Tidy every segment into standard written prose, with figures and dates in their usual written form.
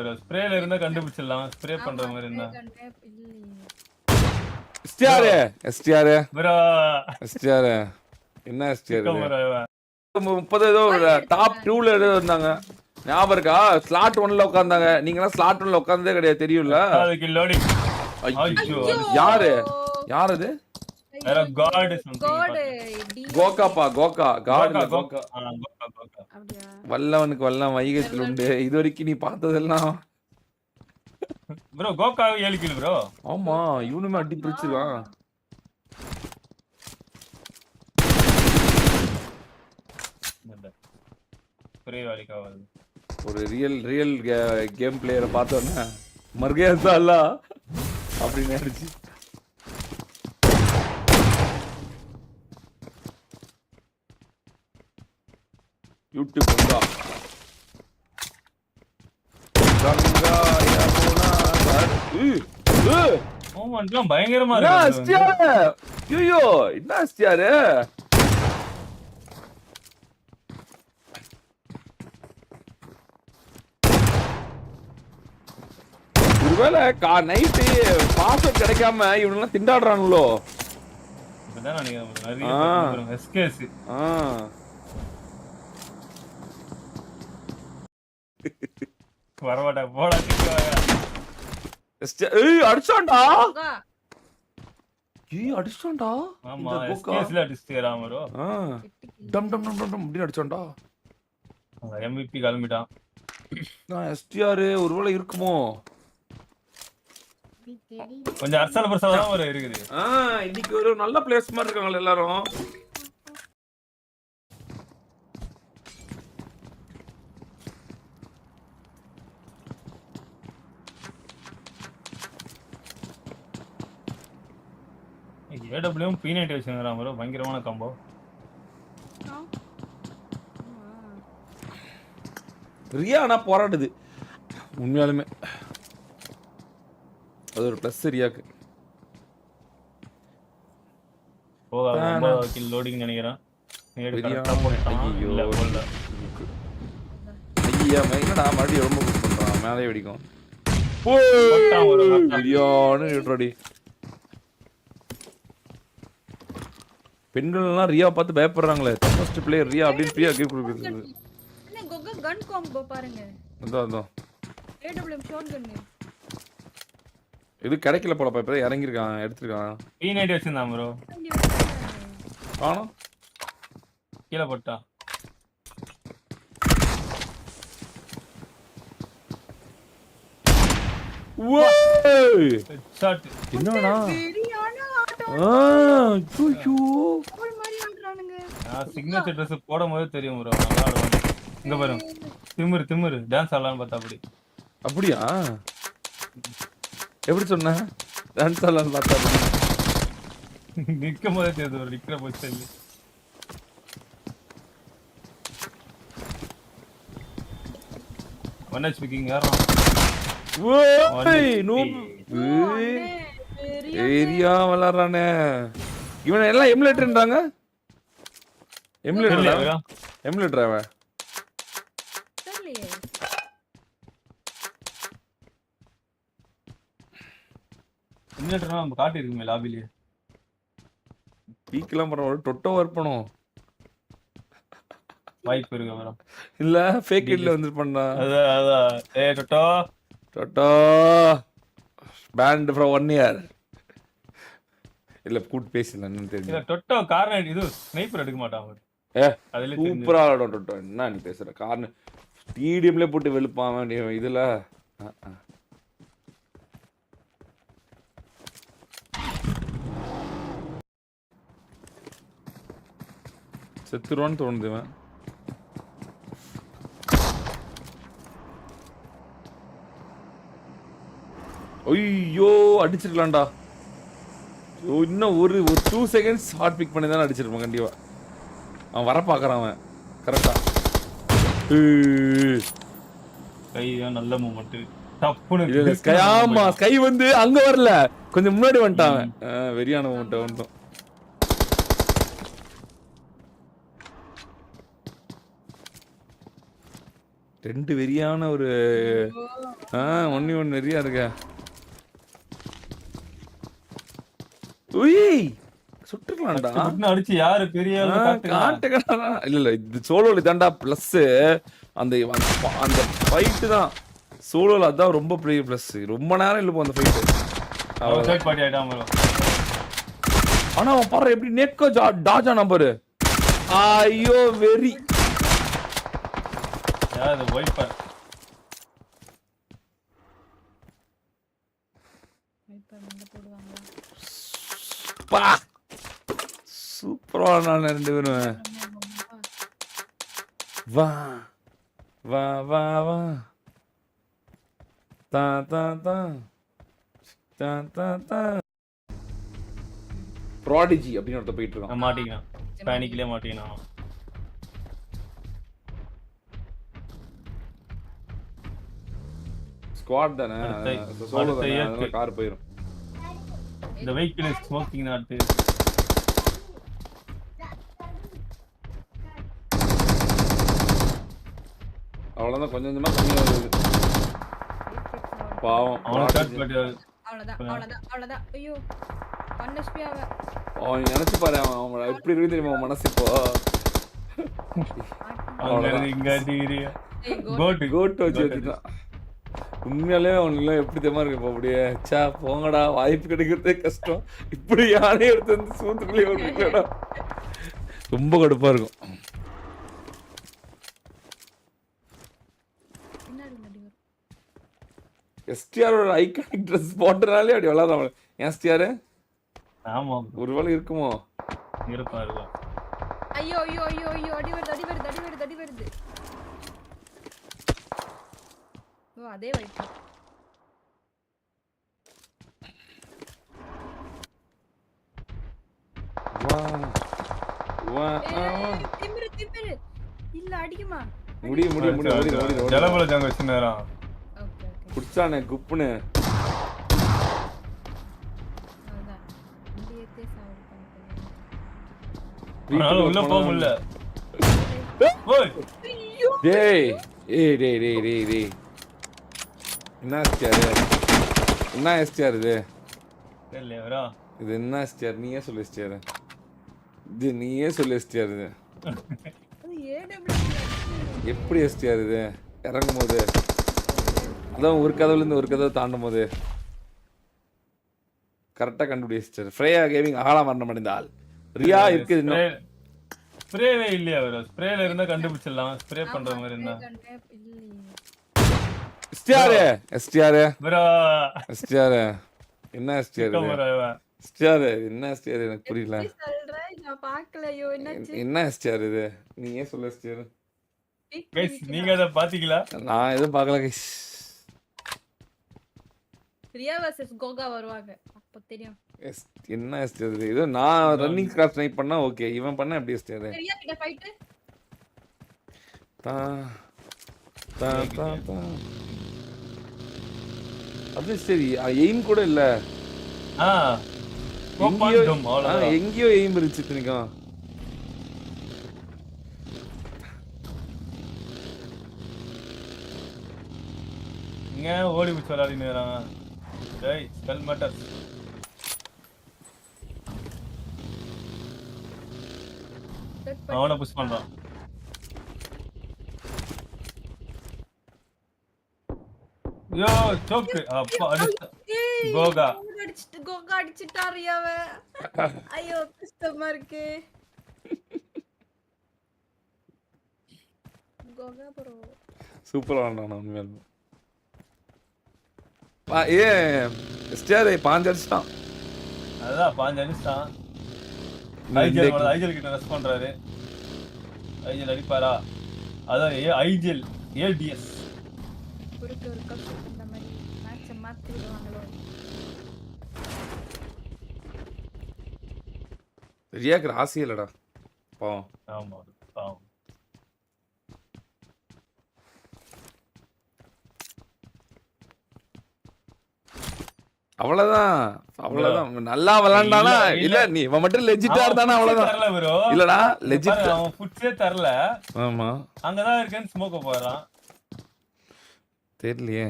ஸ்ப்ரேல இருந்தா கண்டுபிடிச்சிடலாம். ஸ்ப்ரே பண்ற மாதிரி இருந்தா. எஸ்டிஆர் ப்ரோ என்ன எஸ்டிஆர் 30 ஏதோ டாப் 2ல ஏதோ இருந்தாங்க. ஞாபகம் இருக்கா? ஸ்லாட் 1ல உட்கார்ந்தாங்க. நீங்கலாம் ஸ்லாட் 1ல உட்கார்ந்ததே கிடையாது தெரியும்ல? அதுக்கு லோடிங். ஐயோ யாரு அது? வேற காட் சம்திங். கோகாப்பா காட் இல்ல கோகா. கோகா. வல்லவனுக்கு வல்லம் வைகத்தில் உண்டு. இதுவரைக்கும் நீ பார்த்ததெல்லாம் ப்ரோ கோகா 7 கிலோ ப்ரோ. ஆமா இவனுமே அடி பிடிச்சிருக்கான். ஸ்ப்ரே வாலிக்கா வருது. ஒரு ரியல் கேம் பிளேயரை பார்த்தோன்னே மர்கேசா இல்ல அப்படின்னு நினைச்சு. யூடியூப் வந்தா கங்கா யமுனா ஓமன்லாம் பயங்கரமா இருக்கு. ஐயோ என்ன எஸ்டிஆர் ஒருவேளை நைட்டு பாஸ்வேர்ட் கிடைக்காம இவனெல்லாம் திண்டாடுறானுங்களோ? இப்பதான் நினைக்கிறேன். எஸ்கேஸ் வரமாட்டா போடா திட்டுவாங்க. ஏய் அடிச்சான்டா. அடிச்சான்டா. ஆமா எஸ்கேஸ்ல அடிச்சிட்டேராம் ப்ரோ. டம் டம் டம் டம் அப்படி அடிச்சான்டா. எம்விபி கிளம்பிட்டான். நான் எஸ்டிஆர் ஒருவேளை இருக்குமோ? கொஞ்சம் அரசல் பிரசவ தான் ஒரு இருக்குது. இன்னைக்கு ஒரு நல்ல பிளேஸ் மாதிரி இருக்காங்க எல்லாரும். ஏடபிள்யூம் P90 வச்சுங்கறான் ப்ரோ. பயங்கரமான காம்போ. ரியானா போராடுது உண்மையாலுமே. அது ஒரு ப்ளஸ் ரியாக்கு. போகா ரொம்ப கில் லோடிங் நினைக்கிறேன். நேடு கரெக்ட்டா போட்டான். இல்ல போல. ஐயா என்னடா மறுபடியும் ரொம்ப புஷ் பண்றான். மேலே வெடிக்கும். போட்டான் ஒரு ரியானு நிட்றடி. பெண்கள் எல்லாம் ரியா பார்த்து பயப்படுறாங்களே. ஃபர்ஸ்ட் பிளேயர் ரியா அப்படினு பிரியா கிஃப்ட் கொடுக்குது. என்ன கோகா கன் காம்போ பாருங்க. அதான் ஏடபிள்யூஎம் ஷாட் கன். இது கிடைக்கல போல இப்ப இறங்கி இருக்கான் எடுத்துட்டான். P90 வச்சிருந்தான் ப்ரோ. காணோம். கீழ போட்டா. ஓய் ஷாட். என்னடா? சரியான ஆட்டம். ஐயோ கோல் மாதிரி ஆடுறானுங்க. சிக்னேச்சர் Dress போடும்போது தெரியும் ப்ரோ. நல்லா ஆடுவான். இங்க பாருங்க. திமிரு டான்ஸ் ஆடலாம்னு பார்த்தா அப்படி. அப்படியா? எப்படி சொன்ன? டான்ஸ் ஆடலாம்னு பார்த்தா நிக்கும்போதே தெரியுது ஒரு நிக்கிற பொசிஷன்ல. ஒன் ஸ்பீக்கிங் யாரா? ஓய் நோ ஏரியா வளரானே. இவன் எல்லாம் எமுலேட்டர்ன்றாங்க. எமுலேட்டர் அவன். தெரியலையே. எமுலேட்டர்னா நம்ம காட்டி இருக்குமே லாபில. பீக்லாம் பண்ண ஒரு டொட்டோ வரப்பணும். வாய்ப்பு இருக்கு ப்ரோ. இல்ல ஃபேக் ஐடில வந்து பண்ணா. அதான் ஏய் டொட்டோ பேண்ட் ஃப்ரம் 1 இயர். இல்ல கூட் பேசலன்னு தெரியும். இல்ல டொட்டோ கார்னர் இது ஸ்னைப்பர் எடுக்க மாட்டான் அவர். அதுல சூப்பரா ஆடும் டொட்டோ. என்ன நீ பேசுற? கார்னர் ஸ்டேடியம்ல போட்டு வெளுப்பான் இதுல. செத்துருவான்னு தோணுது இவன். ஐயோ அடிச்சிருக்கலாம்டா. இன்னும் ஒரு 2 செகண்ட்ஸ் ஹார்ட் பிக் பண்ணி தானே அடிச்சிருப்பான் கண்டிப்பா. அவன் வர பாக்குறான் அவன் கரெக்டா. கையா நல்ல மூவ்மெண்ட். டப்புன்னு ஸ்கை வந்து அங்க வரல, கொஞ்சம் முன்னாடி வந்துட்டான் அவன். வெரியான மூவ்மெண்ட் வந்துட்டான். 2 வெறியான ஒரு ஒண்ணு வெறியா இருக்க. உய் சுட்டுக்கலாம்டா. சுட்டுன்னு அடிச்சு யாரு பெரிய ஆளு காட்டுங்க. காட்டுக்கடா. இல்ல இது சோலோல தான்டா ப்ளஸ். அந்த அந்த ஃபைட் தான் சோலோல அதான் ரொம்ப பெரிய ப்ளஸ். ரொம்ப நேரம் இல்ல அந்த ஃபைட். அவன் தேர்ட் பார்ட்டி ஆயிட்டான் bro. ஆனா அவன் பாரு எப்படி நெட்கோ டாஜா நம்பர். ஐயோ வெரி. யாரு வைப்பர்? வைப்பர் வந்து போடுவாங்க. பா சூப்பரா நான் ரெண்டு பேரும். வா வா வா வா தா தா தா தா தா தா. ப்ராடிஜி அப்படின்னு ஒருத்த போயிட்டு இருக்கான். மாட்டிக்கினான். பேனிக்லயே மாட்டிக்கினான். ஸ்குவாட் தானே சோலோ தானே அதனால கார் போயிடும். இந்த வெஹிக்கிள் இஸ் ஸ்மோக்கிங் நாட். அவ்வளவுதான் கொஞ்சம் கொஞ்சமா கம்மியா வருது. பாவம் அவன் தேர்ட் பார்ட்டி. அவ்வளவுதான். ஐயோ 1 HP அவன். அவன் நினைச்சு பாரு அவன் எப்படி இருக்கு தெரியுமா அவன் மனசு இப்போ. அவன் இங்க அடிக்கிறியா? கோட் வச்சுட்டான். உண்மையாலே அவனுக்குலாம் எப்படி தெரியுமா இருக்கு இப்போ அப்படியே. சா போங்கடா வாய்ப்பு கிடைக்கிறதே கஷ்டம். இப்படி யாரையும் எடுத்து வந்து சூத்துக்குள்ளே வருங்களா. ரொம்ப கடுப்பா இருக்கும். எஸ்டிஆரோட ஐகானிக் ட்ரெஸ் போட்டனாலே அப்படி விளாட்றான். எஸ்டிஆர் ஆமா ஒருவேளை இருக்குமோ? இருப்பாரு. ஐயோ அடி வருது. ஓ அதே வைப்பர். வா வா திமிரு. இல்ல அடிக்குமா? முடி ஜலபல ஜங்க வச்சிருந்தாரா? ஓகே. குடிச்சானே குப்புன்னு. அதான். இந்தியத்தே சாவு பண்ணிட்டேன். அவனால உள்ள போக முடியல. ஓய் டேய் டேய் என்ன எஸ்டிஆர் இது? தெரியல வரா. இது என்ன எஸ்டிஆர்? நீயே சொல்லு எஸ்டிஆர். இது அது ஏடபிள்யூ எப்படி எஸ்டிஆர் இது? இறங்கும் போது அதான் ஒரு கதவுல இருந்து ஒரு கதவை தாண்டும் போது கரெக்டா கண்டுபிடி எஸ்டிஆர். ஃப்ரேயா கேமிங் அகால மரணம் அடைந்தால் ரியா இருக்குது இன்னும். ஸ்ப்ரேவே இல்லையா bro? ஸ்ப்ரேல இருந்தா கண்டுபிடிச்சிடலாம். ஸ்ப்ரே பண்ற மாதிரி இருந்தா. எஸ்டிஆர் bro என்ன எஸ்டிஆர் come on. எஸ்டிஆர் என்ன எஸ்டிஆர் எனக்கு புரியல. சொல்றேன் நான் பார்க்கலையோ என்னாச்சு? என்ன எஸ்டிஆர் இது? நீ ஏன் சொல்ல எஸ்டிஆர்? guys நீங்க அத பாத்தீங்களா? நான் எதுவும் பார்க்கல guys. ரியா vs கோகா வருவாங்க அப்ப தெரியும். என்ன எஸ்டிஆர் இது? இது நான் ரன்னிங் கிராஸ் ஸ்னைப் பண்ணா ஓகே. இவன் பண்ணா எப்படி எஸ்டிஆர்? ரியா கிட்ட ஃபைட். தா தா தா தா. அது சரி எய்ம் கூட இல்ல. எங்கேயோ எய்ம் இருந்துச்சு நினைக்கும். இங்க ஓடி பிடிச்சு விளையாடின்னு வராங்க. டேய் ஸ்பெல் மேட்டர். அவனை புஷ் பண்றான். யோ சோக் அப்பா அடிச்ச கோகா அடிச்சிட்டா ரியாவை. ஐயோ கஷ்டமா இருக்கு. கோகா ப்ரோ சூப்பரா ஆடுறான் உண்மையாலுமே. எஸ்டிஆர் பாஞ்சு அடிச்சிட்டான். அதான் பாஞ்சு அடிச்சிட்டான். ஐஜெல் கிட்ட ரெஸ்ட் பண்றாரு. ஐஜெல் அடிப்பாரா? அதான் ஐஜெல் ஏடிஎஸ் ஒரு கப் இந்த மாதிரி மேட்ச் மாத்தி விடுவாங்களோ. ரியாக்கு ராசி இல்லடா பாவம். ஆமா பாவம். அவ்வளவுதான் நல்லா விளையாண்டானா இல்ல நீ இவன் மட்டும் லெஜிட்டா இருந்தானா அவ்வளவுதான். இல்லடா லெஜிட் அவன் ஃபுட்ஸே தரல. ஆமா அங்கதான் இருக்கேன்னு ஸ்மோக்க போறான். தெரியலையே.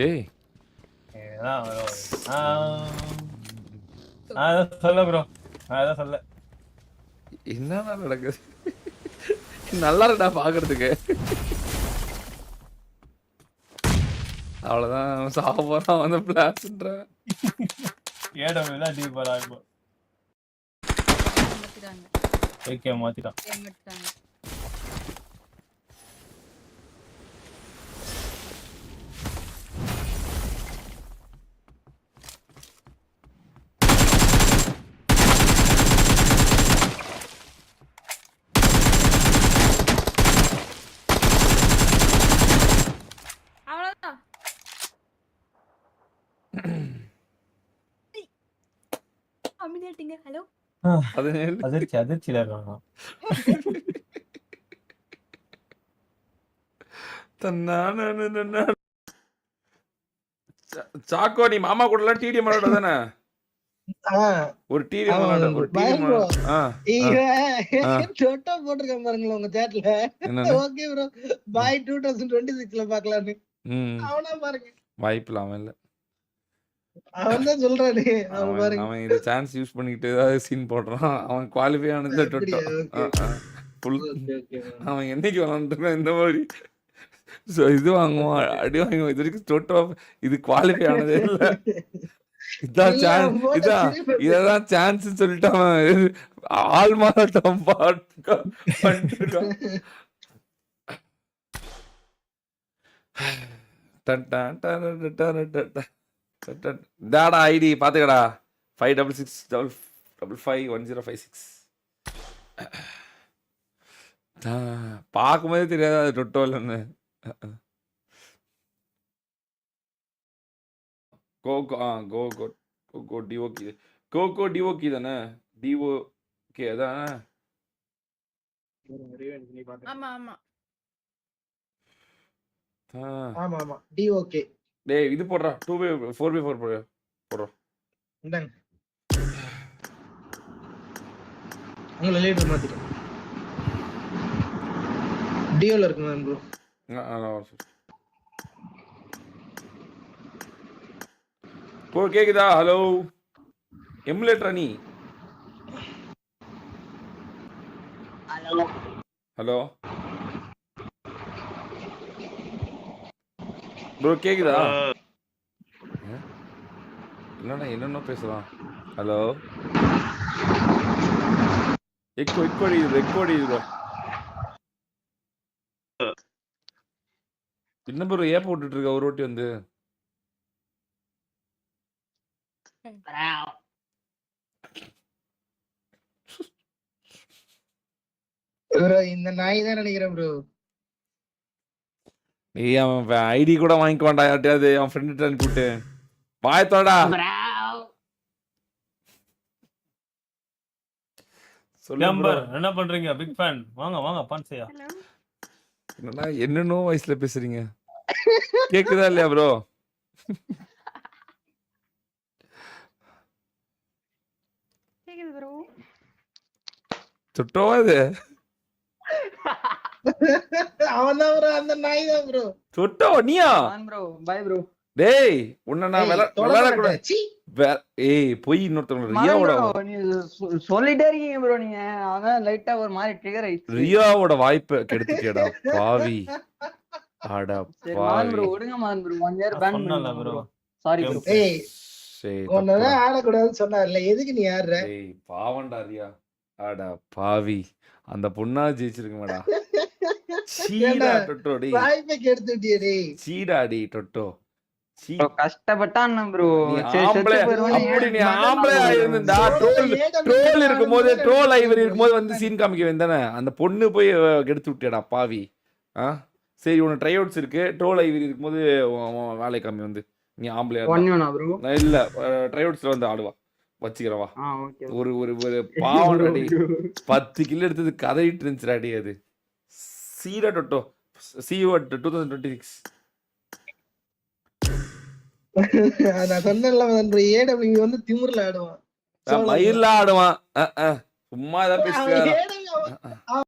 ஏய் இதான் வரும். நான் எதாவது சொல்ல ப்ரோ, நான் எதாவது சொல்ல. என்னடா நடக்குது? நல்லா இருக்கா பாக்குறதுக்கு. அவ்வளவுதான் சாப்பிட்றான் வந்து பிளாஸ்ன்ற. ஏடபிள்யூ தான் டீப் வரா இப்போ. மாத்திட்டாங்க. ஓகே மாத்திட்டான். ஏமாத்திட்டாங்க. அவ்வளவுதான். அமைதியாட்டீங்க. ஹலோ. அது அதிர்ச்சியில இருக்காங்க. சாக்கோ நீ மாமா கூட எல்லாம் டிடிஎம் விளையாட தானே? ஒரு டிடிஎம் விளையாட ஒரு டிடிஎம் டொட்டோ போட்டிருக்கேன் பாருங்களேன் உங்க சேட்ல. ஓகே ப்ரோ பை 2026ல பார்க்கலாம்னு. அவனா பாருங்க வாய்ப்பு அவன் இல்ல. அவன் தான் சொல்றானே. அவன் பாருங்க அவன் இந்த சான்ஸ் யூஸ் பண்ணிக்கிட்டு ஏதாவது சீன் போடுறான். அவன் குவாலிஃபை ஆனது டொட்டோ. அவன் என்னைக்கு விளாண்டுருக்கான் இந்த மாதிரி இது வாங்குவான் அடி வாங்குவான். இது வரைக்கும் டொட்டோ இது குவாலிஃபை ஆனதே இல்ல. இதான் சான்ஸ், இதான் சான்ஸ் சொல்லிட்டு அவன் ஆள் மாறாட்டம் பண்ணிருக்கான். தாடா ஐடி பாத்துக்கடா 5665551056. பார்க்கும்போதே தெரியாது அது டொட்டோ இல்லைன்னு. கோகோ டிஓகி கோகோ டிஓகி தானே? டிஓகே அதானே? ஆமா ஆமா ஆமா ஆமா டி ஓகே. டேய் இது போடுறா 4x4 போடுறோம். இந்தாங்க உங்களை லீடர் மாத்திட்டேன். டியோல இருக்குங்க ப்ரோ. போ கேக்குதா? ஹலோ எமுலேட்டரா நீ? ஹலோ ப்ரோ கேக்குதா? என்னடா என்னென்ன பேசலாம். ஹலோ எக்கோ அடிக்குது. என்ன ப்ரோ ஏன் போட்டுட்டு இருக்க ஒரு வாட்டி வந்து? ப்ரோ இந்த நாய் தான் நினைக்கிறேன் ப்ரோ. நீ அவன் ஐடி கூட வாங்கிக்க வேண்டாம் யார்ட்டையாவது அவன் ஃப்ரெண்ட் அனுப்பிவிட்டு வாயத்தோடா என்ன பண்றீங்க? Big fan. வாங்க பான்சையா. என்னடா என்னன்னோ வயசுல பேசுறீங்க. கேக்குதா இல்லையா ப்ரோ? கேக்குது ப்ரோ. சுட்டோவா இது? அவன் தான் ப்ரோ அந்த நாய் தான் ப்ரோ. சுட்டோ நீயா? Bro bye bro. டேய் உன்னை நான் விளையாட கூட. ஏய் போய் இன்னொருத்தவங்க ரியாவோட சொல்லிட்டே இருக்கீங்க ப்ரோ நீங்க. அதான் லைட்டா ஒரு மாதிரி ட்ரிகர் ஆயிடுச்சு. ரியாவோட வாய்ப்பை கெடுத்துட்டேடா பாவி. ஆடா பாவி ப்ரோ விடுங்க மான் ப்ரோ 1 இயர் பேன் பண்ணல ப்ரோ. Sorry bro. ஏய் ஒன்னதான் ஆட கூடாதுன்னு சொன்னார்ல, எதுக்கு நீ ஆடுற? ஏய் பாவண்டா ரியா. ஆடா பாவி அந்த பொண்ணா ஜெயிச்சிருக்கமாடா. சீடா டொட்டோ டேய். வாய்ப்பை கெடுத்துட்டியே டேய். சீடா டேய் டொட்டோ. Bro கஷ்டப்பட்டான் bro. அப்படி நீ ஆம்பளையா இருந்தா ட்ரோல் இருக்கும்போது ட்ரோல் ஐவர் இருக்கும்போது வந்து சீன் காமிக்க வேண்டானே. அந்த பொண்ணு போய் கெடுத்து விட்டியடா பாவி. சரி உனக்கு ட்ரை அவுட்ஸ் இருக்கு. ட்ரோல் ஐவர் இருக்கும்போது வேலை காமி வந்து நீ ஆம்பளையா இல்ல ட்ரை அவுட்ஸ்ல வந்து ஆடுவா வச்சுக்கிறவா. ஒரு ஒரு பாவம் 10 கிலோ எடுத்தது கதறிட்டு இருந்துச்சுடாடி. அது சீடா டொட்டோ see you at 2026. நான் சொன்னேன்ல ப்ரோ, ஏடபிள்யூ வந்து திமிர்ல ஆடுவான். மயிர்ல ஆடுவான். சும்மா ஏதாவது அவன் பேசிட்டு AW